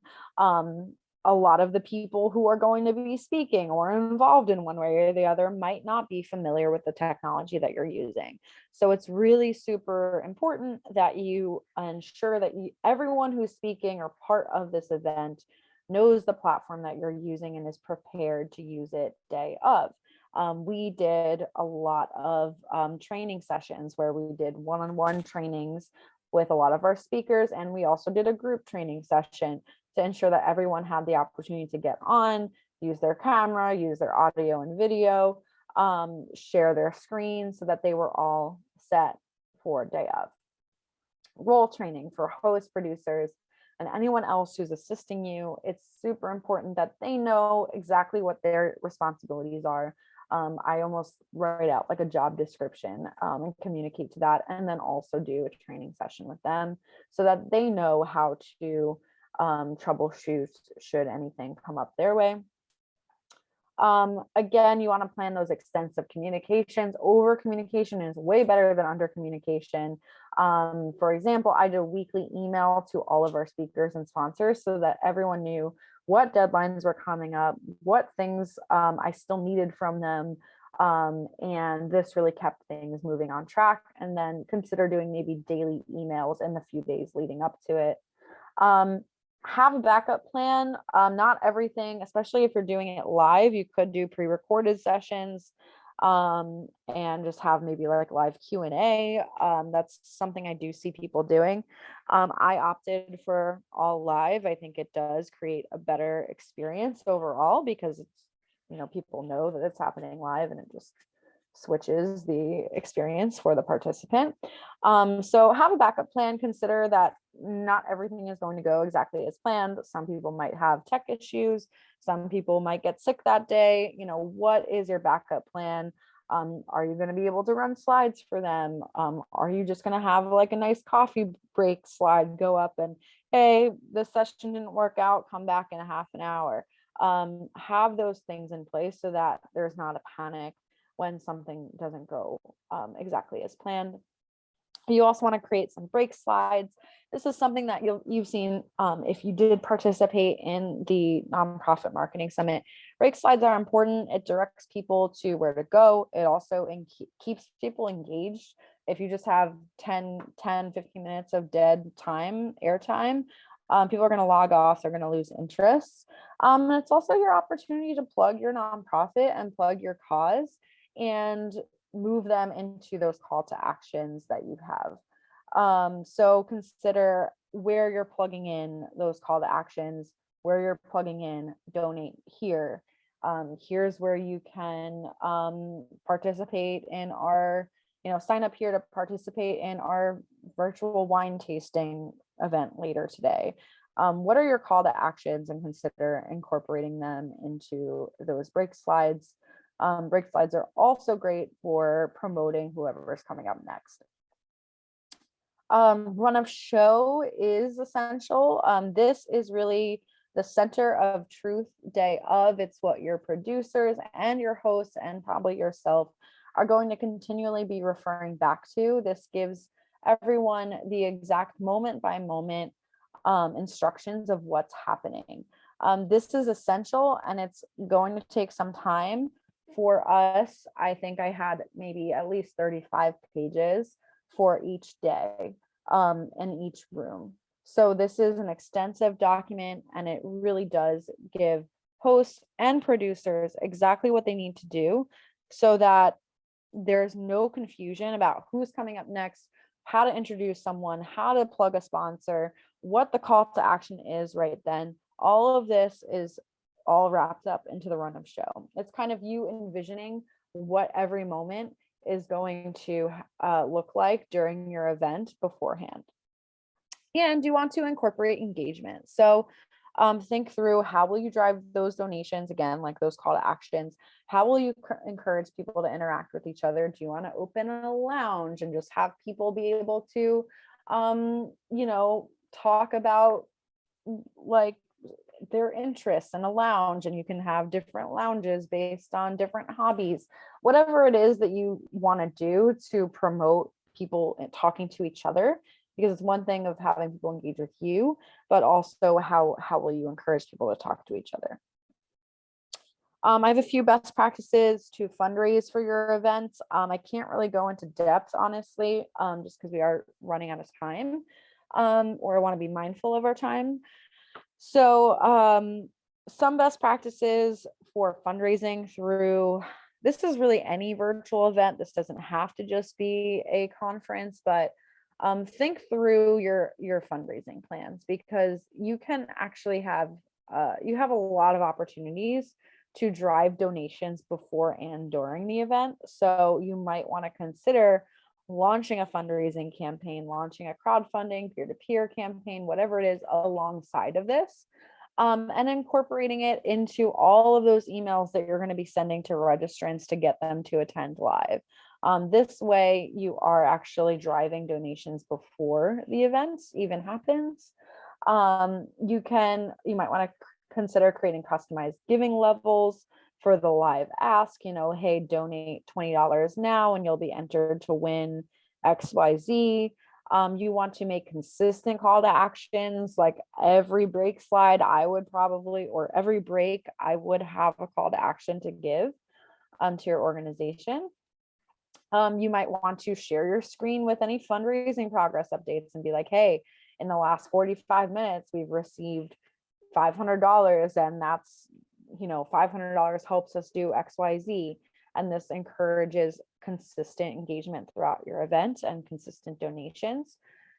A lot of the people who are going to be speaking or involved in one way or the other might not be familiar with the technology that you're using. So it's really super important that you ensure that everyone who's speaking or part of this event knows the platform that you're using and is prepared to use it day of. We did a lot of training sessions where we did one-on-one trainings with a lot of our speakers, and we also did a group training session to ensure that everyone had the opportunity to get on, use their camera, use their audio and video, share their screen, so that they were all set for day of. Role training for hosts, producers, and anyone else who's assisting you. It's super important that they know exactly what their responsibilities are. I almost write out like a job description and communicate to that, and then also do a training session with them so that they know how to troubleshoot should anything come up their way. Again, you want to plan those extensive communications. Over communication is way better than under communication. For example, I did a weekly email to all of our speakers and sponsors so that everyone knew what deadlines were coming up, what things I still needed from them. And this really kept things moving on track. And then consider doing maybe daily emails in the few days leading up to it. Have a backup plan. Not everything, especially if you're doing it live, you could do pre-recorded sessions and just have maybe like live Q&A. That's something I do see people doing. I opted for all live. I think it does create a better experience overall because it's, people know that it's happening live, and it just switches the experience for the participant. So have a backup plan. Consider that not everything is going to go exactly as planned. Some people might have tech issues. Some people might get sick that day. What is your backup plan? Are you going to be able to run slides for them? Are you just going to have like a nice coffee break slide go up and, hey, this session didn't work out, come back in a half an hour. Have those things in place so that there's not a panic when something doesn't go exactly as planned. You also want to create some break slides. This is something that you've seen if you did participate in the Nonprofit Marketing Summit. Break slides are important. It directs people to where to go. It also keeps people engaged. If you just have 10, 15 minutes of dead time, airtime, people are going to log off. They're going to lose interest. It's also your opportunity to plug your nonprofit and plug your cause and move them into those call to actions that you have. So consider where you're plugging in those call to actions, where you're plugging in donate here. Here's where you can participate in our, sign up here to participate in our virtual wine tasting event later today. What are your call to actions, and consider incorporating them into those break slides. Break slides are also great for promoting whoever is coming up next. Run of show is essential. This is really the center of truth day of. It's what your producers and your hosts and probably yourself are going to continually be referring back to. This gives everyone the exact moment by moment instructions of what's happening. This is essential, and it's going to take some time for us. I think I had maybe at least 35 pages for each day in each room. So this is an extensive document, and it really does give hosts and producers exactly what they need to do so that there's no confusion about who's coming up next, how to introduce someone, how to plug a sponsor, what the call to action is right then. All of this is all wrapped up into the run of show. It's kind of you envisioning what every moment is going to look like during your event beforehand. And you want to incorporate engagement. So think through, how will you drive those donations, again, like those call to actions? How will you encourage people to interact with each other? Do you want to open a lounge and just have people be able to talk about like their interests in a lounge, and you can have different lounges based on different hobbies, whatever it is that you want to do to promote people talking to each other, because it's one thing of having people engage with you, but also how will you encourage people to talk to each other. I have a few best practices to fundraise for your events. I can't really go into depth, honestly, just because we are running out of time, or I want to be mindful of our time. So some best practices for fundraising through, this is really any virtual event. This doesn't have to just be a conference, but think through your fundraising plans, because you can actually have you have a lot of opportunities to drive donations before and during the event. So you might want to consider launching a fundraising campaign, launching a crowdfunding, peer-to-peer campaign, whatever it is alongside of this, and incorporating it into all of those emails that you're going to be sending to registrants to get them to attend live. This way you are actually driving donations before the event even happens. You might want to consider creating customized giving levels for the live ask, hey, donate $20 now and you'll be entered to win XYZ. You want to make consistent call to actions, like every break slide or every break I would have a call to action to give to your organization. You might want to share your screen with any fundraising progress updates and be like, hey, in the last 45 minutes, we've received $500, and that's, $500 helps us do XYZ. And this encourages consistent engagement throughout your event and consistent donations.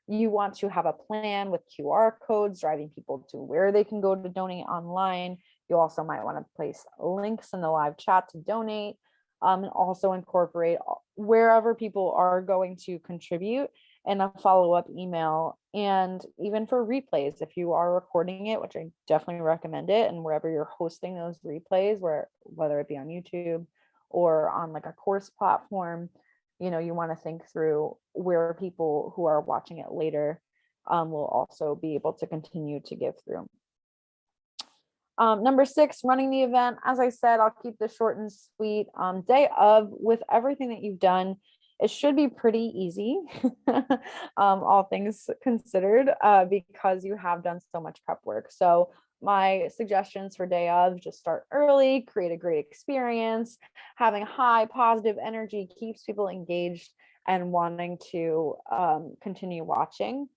You want to have a plan with QR codes driving people to where they can go to donate online. You also might want to place links in the live chat to donate, and also incorporate wherever people are going to contribute in a follow-up email. And even for replays, if you are recording it, which I definitely recommend it, and wherever you're hosting those replays, whether it be on YouTube or on like a course platform, you want to think through where people who are watching it later will also be able to continue to give through. Number 6, running the event. As I said, I'll keep this short and sweet. Day of, with everything that you've done, it should be pretty easy, all things considered, because you have done so much prep work. So my suggestions for day of: just start early, create a great experience. Having high positive energy keeps people engaged and wanting to continue watching.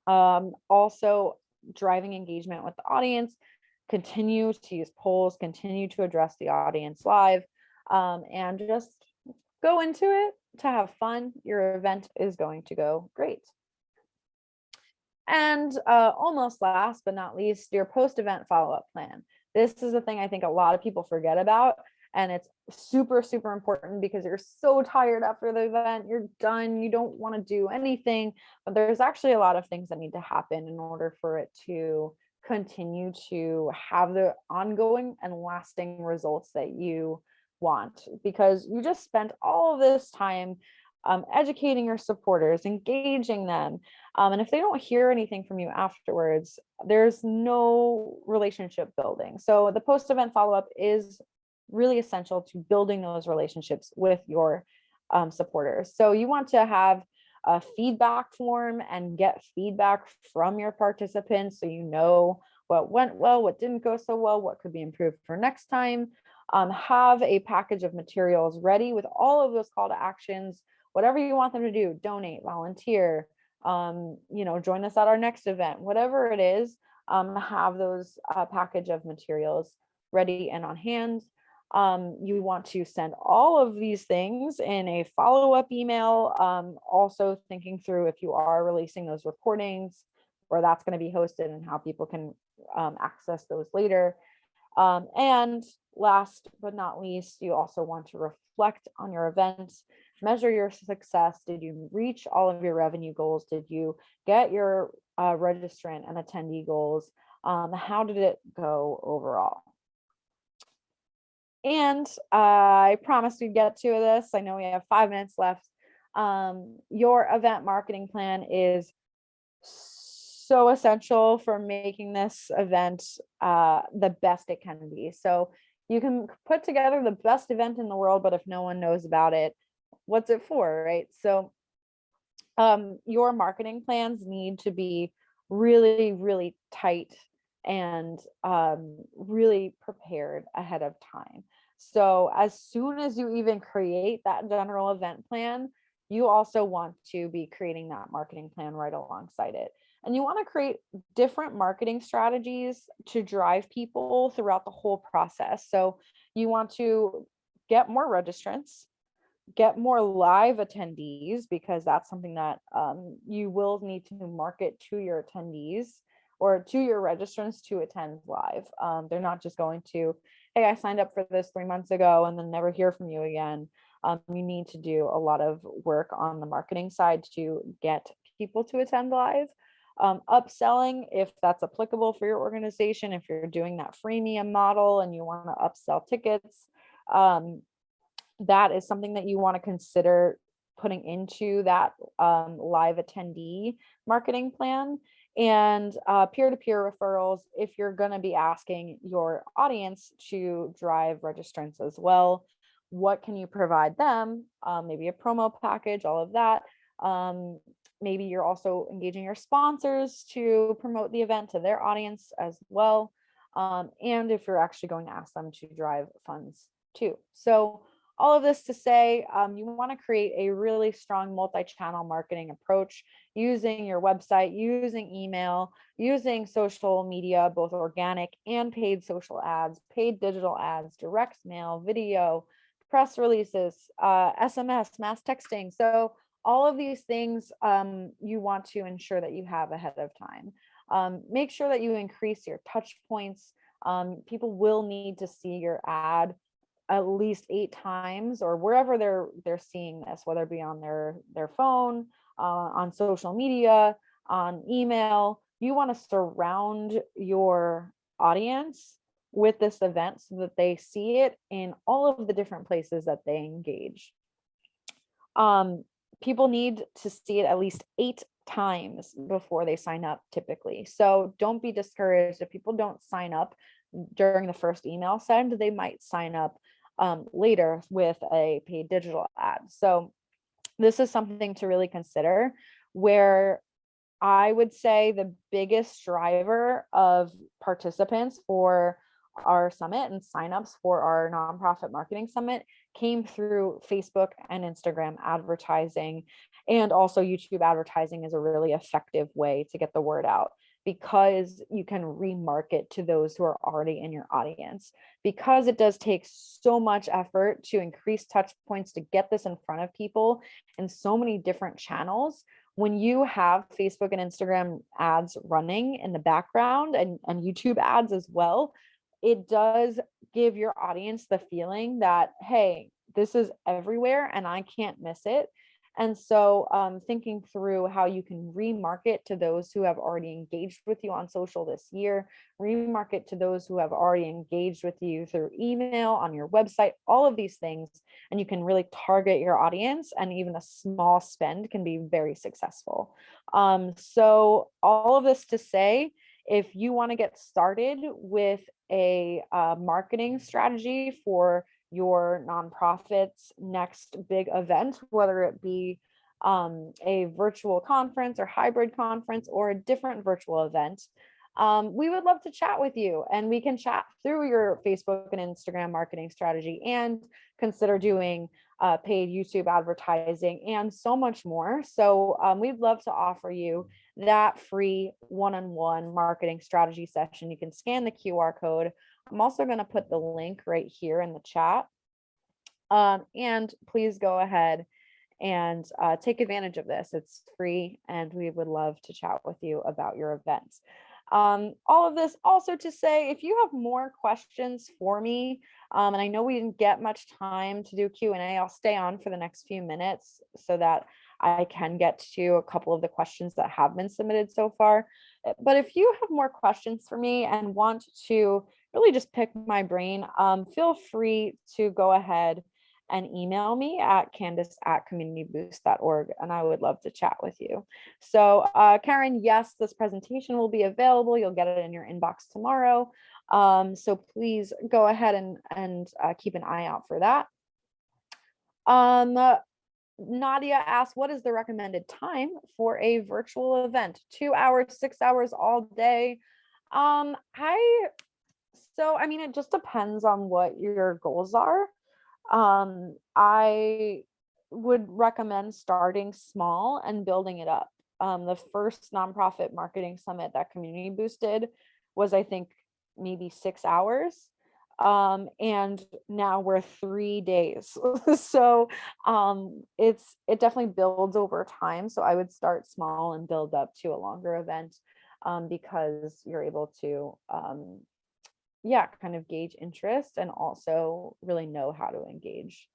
Also, driving engagement with the audience. Continue to use polls, continue to address the audience live, and just go into it to have fun. Your event is going to go great. And almost last but not least, your post-event follow-up plan. This is the thing I think a lot of people forget about, and it's super, super important because you're so tired after the event, you're done, you don't want to do anything, but there's actually a lot of things that need to happen in order for it to continue to have the ongoing and lasting results that you want, because you just spent all of this time educating your supporters, engaging them. And if they don't hear anything from you afterwards, there's no relationship building. So the post-event follow-up is really essential to building those relationships with your supporters. So you want to have a feedback form and get feedback from your participants so you know what went well, what didn't go so well, what could be improved for next time. Have a package of materials ready with all of those call to actions, whatever you want them to do, donate, volunteer, join us at our next event, whatever it is, have those package of materials ready and on hand. You want to send all of these things in a follow-up email, also thinking through if you are releasing those recordings, where that's going to be hosted and how people can access those later. And last but not least, you also want to reflect on your events, measure your success. Did you reach all of your revenue goals? Did you get your registrant and attendee goals? How did it go overall? And I promised we'd get to this. I know we have 5 minutes left. Your event marketing plan is so essential for making this event the best it can be. So you can put together the best event in the world, but if no one knows about it, what's it for, right? So your marketing plans need to be really, really tight and really prepared ahead of time. So as soon as you even create that general event plan, you also want to be creating that marketing plan right alongside it. And you want to create different marketing strategies to drive people throughout the whole process. So you want to get more registrants, get more live attendees, because that's something that you will need to market to your attendees or to your registrants to attend live. They're not just going to, hey, I signed up for this 3 months ago and then never hear from you again. You need to do a lot of work on the marketing side to get people to attend live. Upselling, if that's applicable for your organization, if you're doing that freemium model and you want to upsell tickets, that is something that you want to consider putting into that live attendee marketing plan. And peer-to-peer referrals, if you're going to be asking your audience to drive registrants as well, what can you provide them? Maybe a promo package, all of that. Maybe you're also engaging your sponsors to promote the event to their audience as well. And if you're actually going to ask them to drive funds too. So all of this to say, you want to create a really strong multi-channel marketing approach using your website, using email, using social media, both organic and paid social ads, paid digital ads, direct mail, video, press releases, SMS, mass texting. So all of these things you want to ensure that you have ahead of time. Make sure that you increase your touch points. People will need to see your ad at least 8 times or wherever they're seeing this, whether it be on their phone, on social media, on email. You want to surround your audience with this event so that they see it in all of the different places that they engage. People need to see it at least 8 times before they sign up typically. So don't be discouraged if people don't sign up during the first email send. They might sign up later with a paid digital ad. So this is something to really consider, where I would say the biggest driver of participants for our summit and signups for our nonprofit marketing summit came through Facebook and Instagram advertising, and also YouTube advertising is a really effective way to get the word out, because you can remarket to those who are already in your audience. Because it does take so much effort to increase touch points to get this in front of people in so many different channels. When you have Facebook and Instagram ads running in the background and YouTube ads as well, it does give your audience the feeling that, hey, this is everywhere and I can't miss it. And so thinking through how you can remarket to those who have already engaged with you on social this year, remarket to those who have already engaged with you through email, on your website, all of these things, and you can really target your audience, and even a small spend can be very successful. So all of this to say, if you want to get started with a marketing strategy for your nonprofit's next big event, whether it be a virtual conference or hybrid conference or a different virtual event, we would love to chat with you, and we can chat through your Facebook and Instagram marketing strategy and consider doing paid YouTube advertising and so much more. So we'd love to offer you that free one-on-one marketing strategy session. You can scan the QR code. I'm also going to put the link right here in the chat. And please go ahead and take advantage of this. It's free, and we would love to chat with you about your events. All of this also to say, if you have more questions for me, and I know we didn't get much time to do Q&A, I'll stay on for the next few minutes so that I can get to a couple of the questions that have been submitted so far. But if you have more questions for me and want to really just pick my brain, feel free to go ahead and email me at candace@communityboost.org, and I would love to chat with you. So Karen, yes, this presentation will be available. You'll get it in your inbox tomorrow. So please go ahead and keep an eye out for that. Nadia asked, what is the recommended time for a virtual event? 2 hours, 6 hours, all day? I mean, it just depends on what your goals are. I would recommend starting small and building it up. The first nonprofit marketing summit that Community Boosted was, I think, maybe 6 hours. And now we're 3 days. So it definitely builds over time. So I would start small and build up to a longer event, because you're able to kind of gauge interest and also really know how to engage.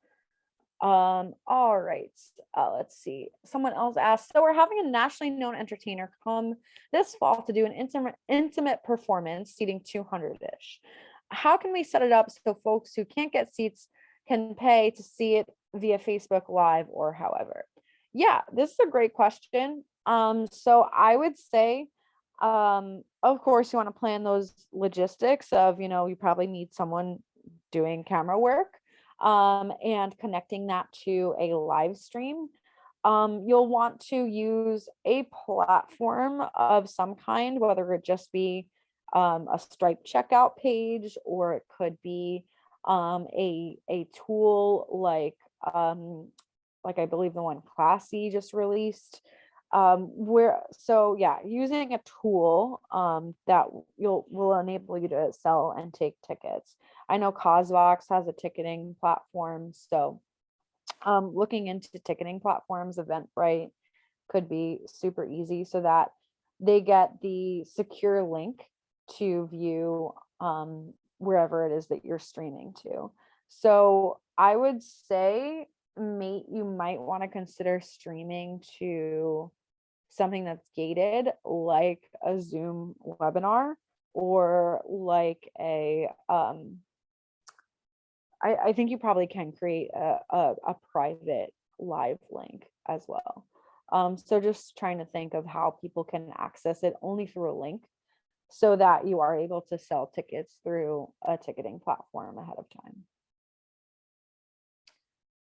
All right, let's see. Someone else asked, so we're having a nationally known entertainer come this fall to do an intimate performance seating 200-ish. How can we set it up so folks who can't get seats can pay to see it via Facebook Live or however? Yeah, this is a great question. So I would say, of course, you want to plan those logistics of, you probably need someone doing camera work, and connecting that to a live stream. You'll want to use a platform of some kind, whether it just be a Stripe checkout page, or it could be a tool like I believe the one Classy just released, using a tool that will enable you to sell and take tickets. I know Cosvox has a ticketing platform, so looking into ticketing platforms, Eventbrite could be super easy, so that they get the secure link to view wherever it is that you're streaming to. So I would say you might want to consider streaming to something that's gated, like a Zoom webinar, or like I think you probably can create a private live link as well. So just trying to think of how people can access it only through a link, so that you are able to sell tickets through a ticketing platform ahead of time.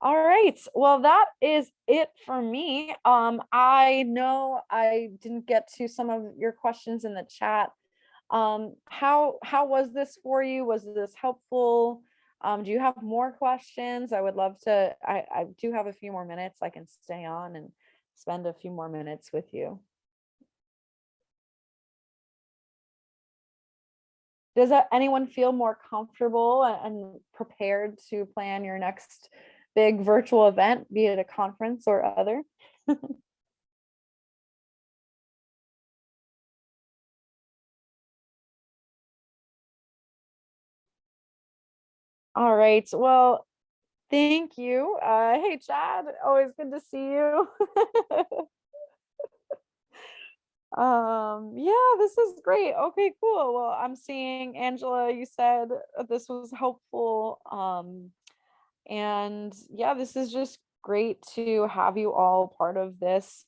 All right, well, that is it for me. I know I didn't get to some of your questions in the chat. How was this for you? Was this helpful? Do you have more questions? I would love to. I do have a few more minutes. I can stay on and spend a few more minutes with you. Does anyone feel more comfortable and prepared to plan your next big virtual event, be it a conference or other? All right, well, thank you. Hey, Chad, always good to see you. Yeah, this is great. Okay, cool. Well, I'm seeing Angela, you said this was helpful. And yeah, this is just great to have you all part of this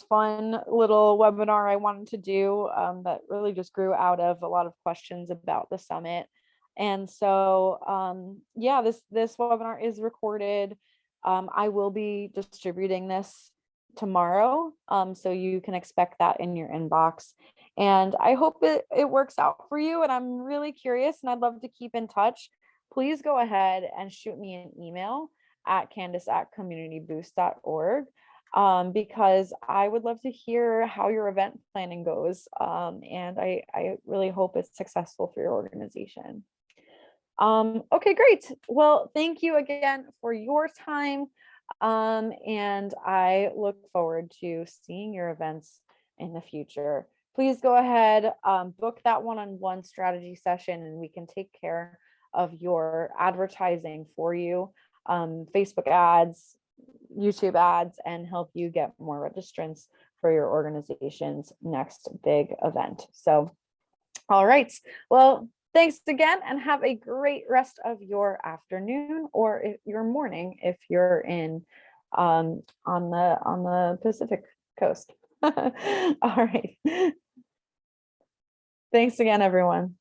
fun little webinar I wanted to do, that really just grew out of a lot of questions about the summit. And so yeah, this webinar is recorded. I will be distributing this tomorrow. So you can expect that in your inbox. And I hope it works out for you. And I'm really curious and I'd love to keep in touch. Please go ahead and shoot me an email at candace@communityboost.org, because I would love to hear how your event planning goes. And I really hope it's successful for your organization. Okay, great. Well, thank you again for your time. And I look forward to seeing your events in the future. Please go ahead, book that one-on-one strategy session, and we can take care of your advertising for you, Facebook ads, YouTube ads, and help you get more registrants for your organization's next big event. So, all right. Well, thanks again and have a great rest of your afternoon or your morning if you're in on the Pacific coast. All right. Thanks again, everyone.